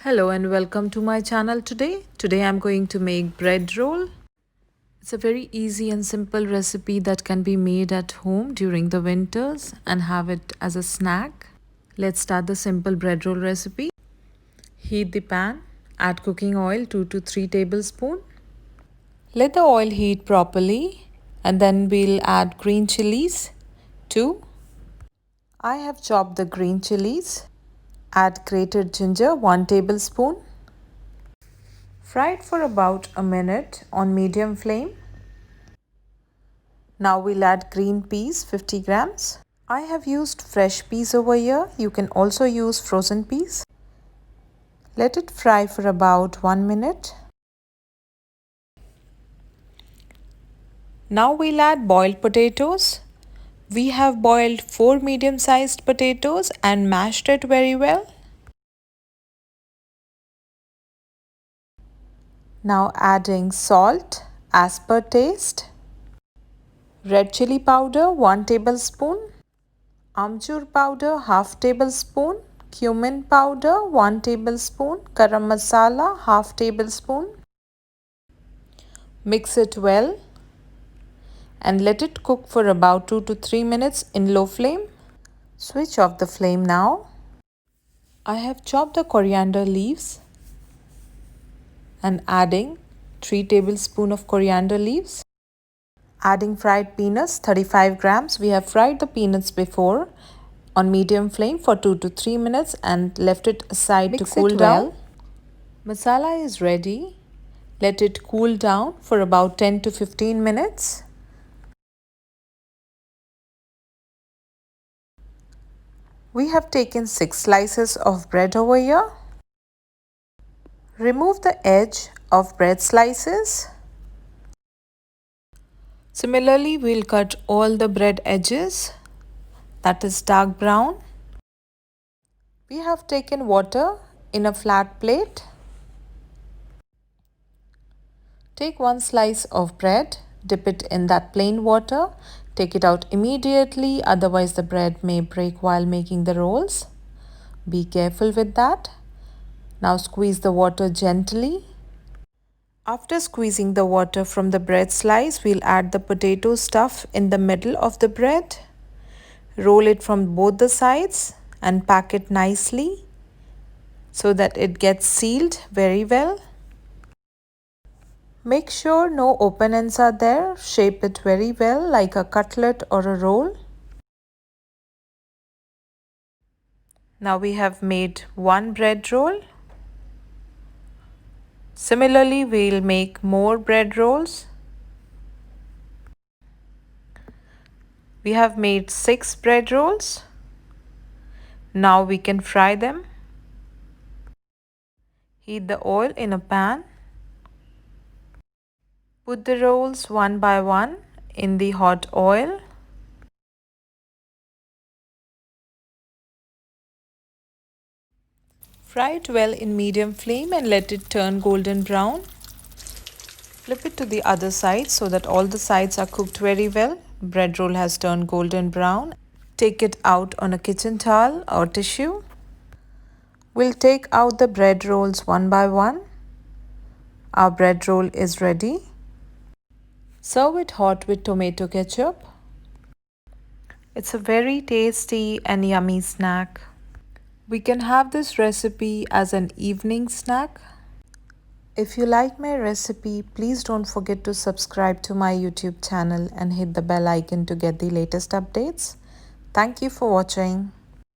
Hello and welcome to my channel today. Today I'm going to make bread roll. It's a very easy and simple recipe that can be made at home during the winters and have it as a snack. Let's start the simple bread roll recipe. Heat the pan, add cooking oil 2 to 3 tablespoons. Let the oil heat properly and then we'll add green chilies 2. I have chopped the green chilies. Add grated ginger 1 tablespoon. Fry it for about a minute on medium flame. Now we'll add green peas 50 grams. I have used fresh peas over here. You can also use frozen peas. Let it fry for about 1 minute. Now we'll add boiled potatoes. We have boiled 4 medium-sized potatoes and mashed it very well. Now adding salt as per taste. Red chilli powder 1 tablespoon. Amchur powder half tablespoon. Cumin powder 1 tablespoon. Garam masala half tablespoon. Mix it well and let it cook for about 2 to 3 minutes in low flame. Switch off the flame now. I have chopped the coriander leaves and adding 3 tablespoons of coriander leaves. Adding fried peanuts 35 grams. We have fried the peanuts before on medium flame for 2 to 3 minutes and left it aside to cool down. Masala is ready. Let it cool down for about 10 to 15 minutes. We have taken 6 slices of bread over here. Remove the edge of bread slices. Similarly, we'll cut all the bread edges, that is dark brown. We have taken water in a flat plate. Take 1 slice of bread, dip it in that plain water. Take it out immediately, otherwise the bread may break while making the rolls. Be careful with that. Now squeeze the water gently. After squeezing the water from the bread slice, we'll add the potato stuff in the middle of the bread. Roll it from both the sides and pack it nicely so that it gets sealed very well. Make sure no open ends are there. Shape it very well like a cutlet or a roll. Now we have made 1 bread roll. Similarly, we'll make more bread rolls. We have made 6 bread rolls. Now we can fry them. Heat the oil in a pan. Put the rolls one by one in the hot oil. Fry it well in medium flame and let it turn golden brown. Flip it to the other side so that all the sides are cooked very well. Bread roll has turned golden brown. Take it out on a kitchen towel or tissue. We'll take out the bread rolls one by one. Our bread roll is ready. Serve it hot with tomato ketchup. It's a very tasty and yummy snack. We can have this recipe as an evening snack. If you like my recipe, please don't forget to subscribe to my YouTube channel and hit the bell icon to get the latest updates. Thank you for watching.